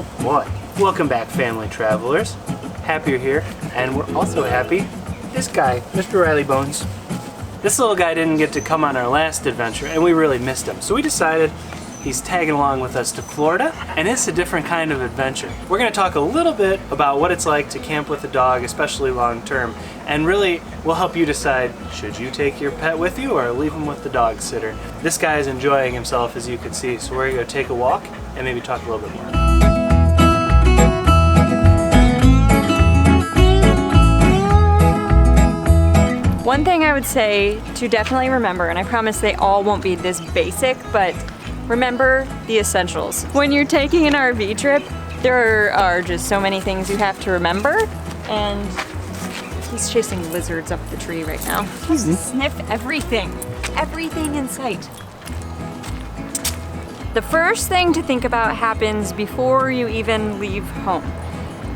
Oh boy. Welcome back, family travelers. Happy you're here, and we're also happy this guy, Mr. Riley Bones. This little guy didn't get to come on our last adventure, and we really missed him. So we decided he's tagging along with us to Florida, and it's a different kind of adventure. We're gonna talk a little bit about what it's like to camp with a dog, especially long term, and really we'll help you decide, should you take your pet with you or leave him with the dog sitter? This guy is enjoying himself, as you can see, so we're gonna go take a walk and maybe talk a little bit more. One thing I would say to definitely remember, and I promise they all won't be this basic, but remember the essentials. When you're taking an RV trip, there are just so many things you have to remember, and he's chasing lizards up the tree right now. He's sniff everything in sight. The first thing to think about happens before you even leave home,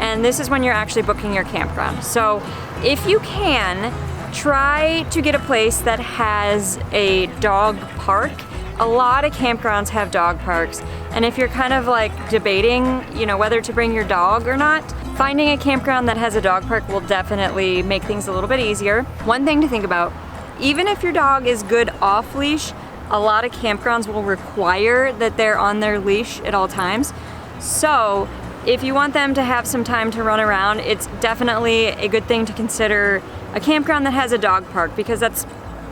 and this is when you're actually booking your campground. So if you can, try to get a place that has a dog park. A lot of campgrounds have dog parks, and if you're kind of like debating, you know, whether to bring your dog or not, finding a campground that has a dog park will definitely make things a little bit easier. One thing to think about, even if your dog is good off leash, a lot of campgrounds will require that they're on their leash at all times. So if you want them to have some time to run around, it's definitely a good thing to consider a campground that has a dog park, because that's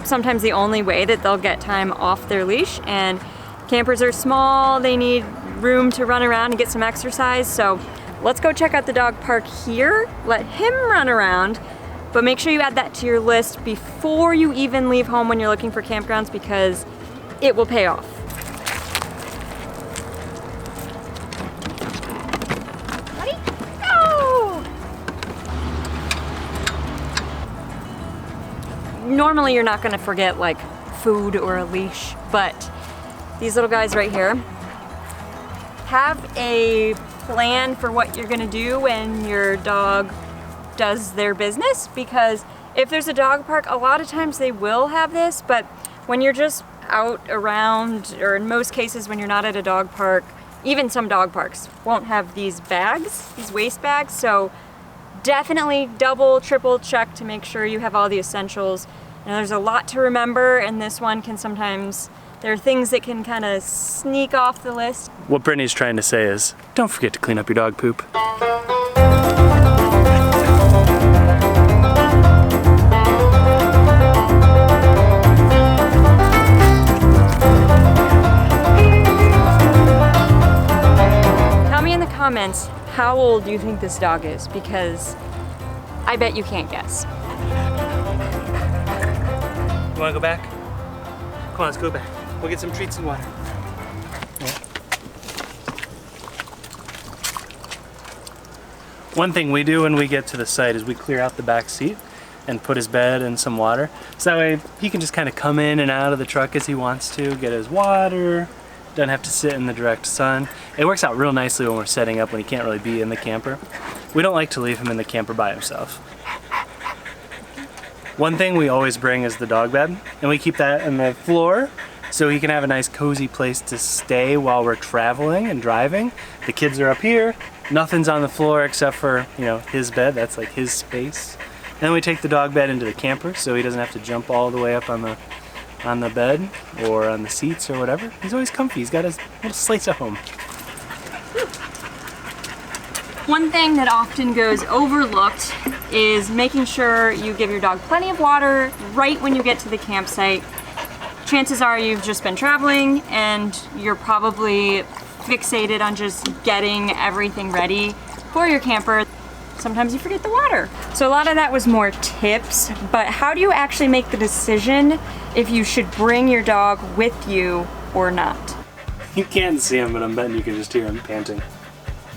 sometimes the only way that they'll get time off their leash, and campers are small, they need room to run around and get some exercise. So let's go check out the dog park here, let him run around, but make sure you add that to your list before you even leave home when you're looking for campgrounds, because it will pay off. Ready? Go! Normally you're not gonna forget like food or a leash, but these little guys right here have a plan for what you're gonna do when your dog does their business, because if there's a dog park, a lot of times they will have this, but when you're just out around, or in most cases when you're not at a dog park, even some dog parks won't have these bags, these waste bags, so definitely double, triple check to make sure you have all the essentials. Now there's a lot to remember, and this one can sometimes, there are things that can kind of sneak off the list. What Brittany's trying to say is, don't forget to clean up your dog poop. Tell me in the comments how old you think this dog is, because I bet you can't guess. You wanna go back? Come on, let's go back. We'll get some treats and water. Yeah. One thing we do when we get to the site is we clear out the back seat and put his bed and some water. So that way he can just kind of come in and out of the truck as he wants to, get his water, doesn't have to sit in the direct sun. It works out real nicely when we're setting up, when he can't really be in the camper. We don't like to leave him in the camper by himself. One thing we always bring is the dog bed, and we keep that on the floor so he can have a nice cozy place to stay while we're traveling and driving. The kids are up here, nothing's on the floor except for, you know, his bed, that's like his space. And then we take the dog bed into the camper so he doesn't have to jump all the way up on the bed or on the seats or whatever. He's always comfy, he's got his little slice of home. One thing that often goes overlooked is making sure you give your dog plenty of water right when you get to the campsite. Chances are you've just been traveling and you're probably fixated on just getting everything ready for your camper. Sometimes you forget the water. So a lot of that was more tips, but how do you actually make the decision if you should bring your dog with you or not? You can't see him, but I'm betting you can just hear him panting.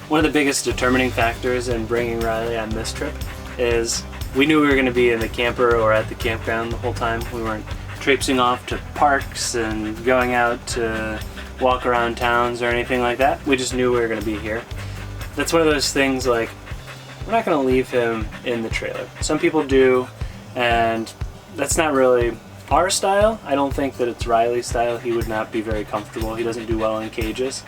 One of the biggest determining factors in bringing Riley on this trip is we knew we were going to be in the camper or at the campground the whole time. We weren't traipsing off to parks and going out to walk around towns or anything like that. We just knew we were going to be here. That's one of those things, like, we're not going to leave him in the trailer. Some people do, and that's not really our style. I don't think that it's Riley's style. He would not be very comfortable. He doesn't do well in cages.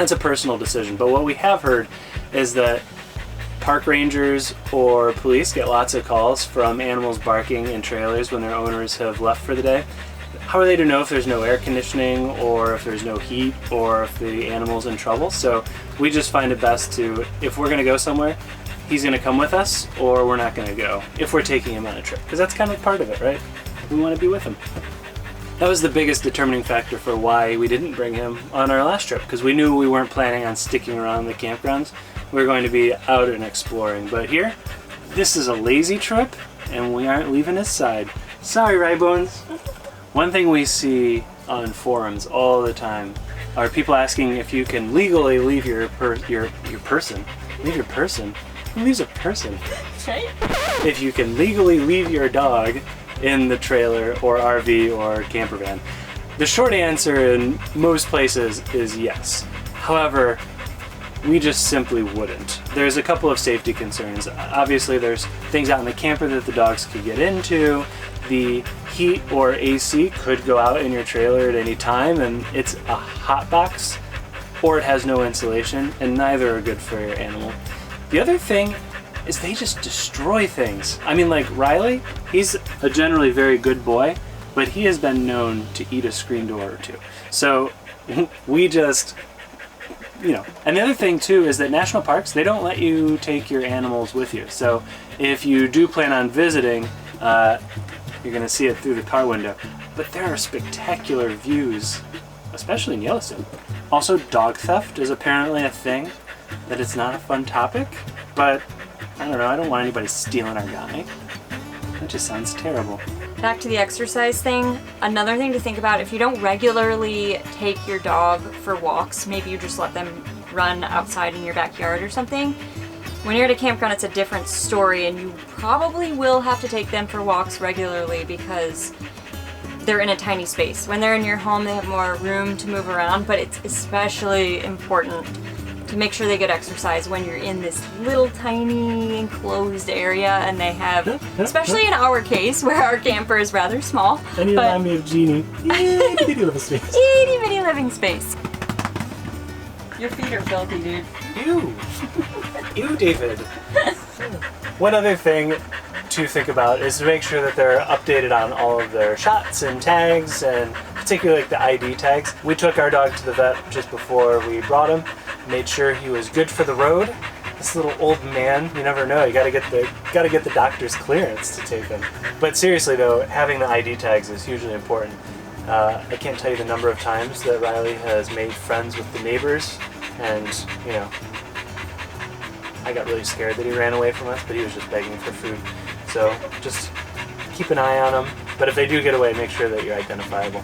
That's a personal decision. But what we have heard is that park rangers or police get lots of calls from animals barking in trailers when their owners have left for the day. How are they to know if there's no air conditioning or if there's no heat or if the animal's in trouble? So we just find it best to, if we're gonna go somewhere, he's gonna come with us or we're not gonna go if we're taking him on a trip. Because that's kind of part of it, right? We wanna be with him. That was the biggest determining factor for why we didn't bring him on our last trip, because we knew we weren't planning on sticking around the campgrounds. We were going to be out and exploring. But here, this is a lazy trip and we aren't leaving his side. Sorry, Rybones. One thing we see on forums all the time are people asking if you can legally leave your person. Leave your person? Who leaves a person? Right? If you can legally leave your dog in the trailer or RV or camper van. The short answer in most places is yes. However, we just simply wouldn't. There's a couple of safety concerns. Obviously, there's things out in the camper that the dogs could get into. The heat or AC could go out in your trailer at any time, and it's a hot box, or it has no insulation, and neither are good for your animal. The other thing is they just destroy things. I mean, like Riley, he's a generally very good boy, but he has been known to eat a screen door or two. So we just, you know. And the other thing too is that national parks, they don't let you take your animals with you. So if you do plan on visiting, you're gonna see it through the car window. But there are spectacular views, especially in Yellowstone. Also, dog theft is apparently a thing, that it's not a fun topic, but I don't know, I don't want anybody stealing our guy. That just sounds terrible. Back to the exercise thing, another thing to think about, if you don't regularly take your dog for walks, maybe you just let them run outside in your backyard or something. When you're at a campground, it's a different story, and you probably will have to take them for walks regularly because they're in a tiny space. When they're in your home, they have more room to move around, but it's especially important to make sure they get exercise when you're in this little tiny enclosed area, and they have, especially in our case where our camper is rather small. And you remind me of Jeannie. Itty bitty living space. Itty bitty living space. Your feet are filthy, dude. Ew. Ew, David. One other thing to think about is to make sure that they're updated on all of their shots and tags, and particularly like the ID tags. We took our dog to the vet just before we brought him, made sure he was good for the road. This little old man, you never know, you gotta get the doctor's clearance to take him. But seriously though, having the ID tags is hugely important. I can't tell you the number of times that Riley has made friends with the neighbors, and you know, I got really scared that he ran away from us, but he was just begging for food. So just keep an eye on them, but if they do get away, make sure that you're identifiable.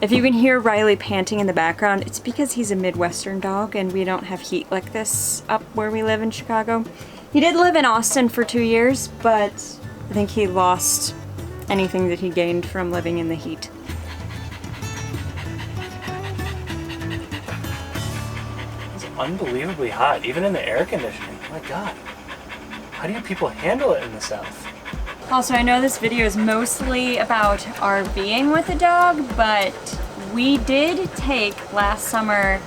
If you can hear Riley panting in the background, it's because he's a Midwestern dog and we don't have heat like this up where we live in Chicago. He did live in Austin for 2 years, but I think he lost anything that he gained from living in the heat. It's unbelievably hot, even in the air conditioning. Oh my God. How do you people handle it in the South? Also, I know this video is mostly about RVing with a dog, but we did take last summer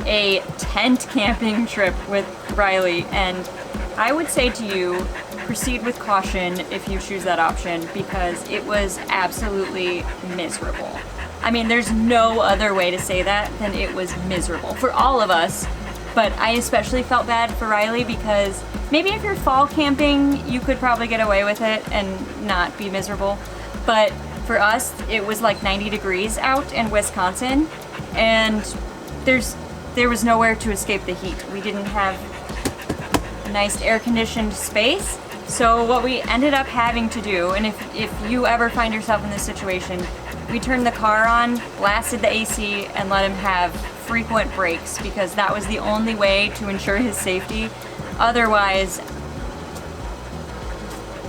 a tent camping trip with Riley, and I would say to you, proceed with caution if you choose that option, because it was absolutely miserable. I mean, there's no other way to say that than it was miserable for all of us, but I especially felt bad for Riley because maybe if you're fall camping, you could probably get away with it and not be miserable. But for us, it was like 90 degrees out in Wisconsin, and there was nowhere to escape the heat. We didn't have a nice air-conditioned space. So what we ended up having to do, and if you ever find yourself in this situation, we turned the car on, blasted the AC, and let him have frequent breaks, because that was the only way to ensure his safety. Otherwise...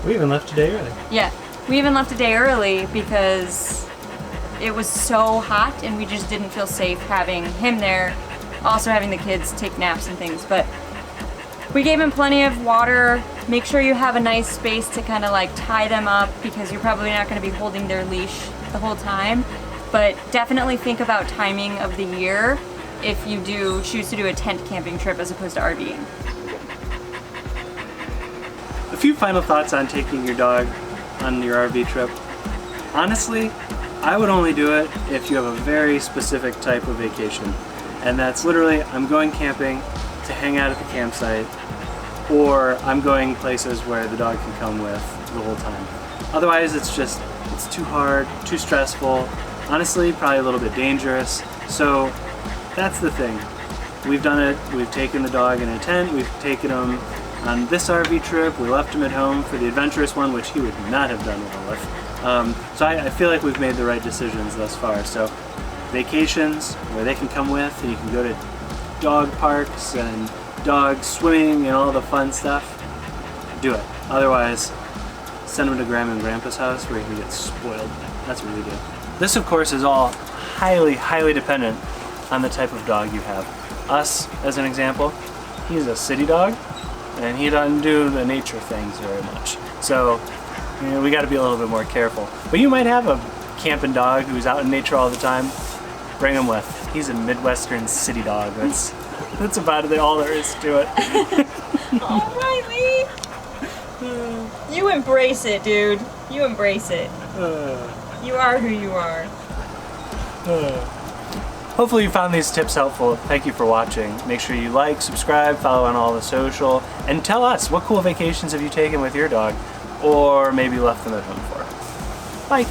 We even left a day early. Yeah, we even left a day early because it was so hot and we just didn't feel safe having him there, also having the kids take naps and things. But we gave him plenty of water. Make sure you have a nice space to kind of like tie them up, because you're probably not going to be holding their leash the whole time. But definitely think about timing of the year if you do choose to do a tent camping trip as opposed to RVing. A few final thoughts on taking your dog on your RV trip. Honestly, I would only do it if you have a very specific type of vacation. And that's literally, I'm going camping to hang out at the campsite, or I'm going places where the dog can come with the whole time. Otherwise, it's too hard, too stressful, honestly, probably a little bit dangerous. So that's the thing. We've done it, we've taken the dog in a tent, we've taken him on this RV trip, we left him at home for the adventurous one, which he would not have done well with. So I feel like we've made the right decisions thus far. So vacations where they can come with, and you can go to dog parks and dog swimming and all the fun stuff, do it. Otherwise, send them to Grandma and Grandpa's house where you can get spoiled. That's what we do. This, of course, is all highly, highly dependent on the type of dog you have. Us, as an example, he's a city dog, and he doesn't do the nature things very much. So, you know, we got to be a little bit more careful. But you might have a camping dog who's out in nature all the time. Bring him with. He's a Midwestern city dog. That's about it, all there is to it. Oh, Riley! You embrace it, dude. You embrace it. You are who you are. Hopefully you found these tips helpful. Thank you for watching. Make sure you like, subscribe, follow on all the social, and tell us what cool vacations have you taken with your dog, or maybe left them at home for. Bye.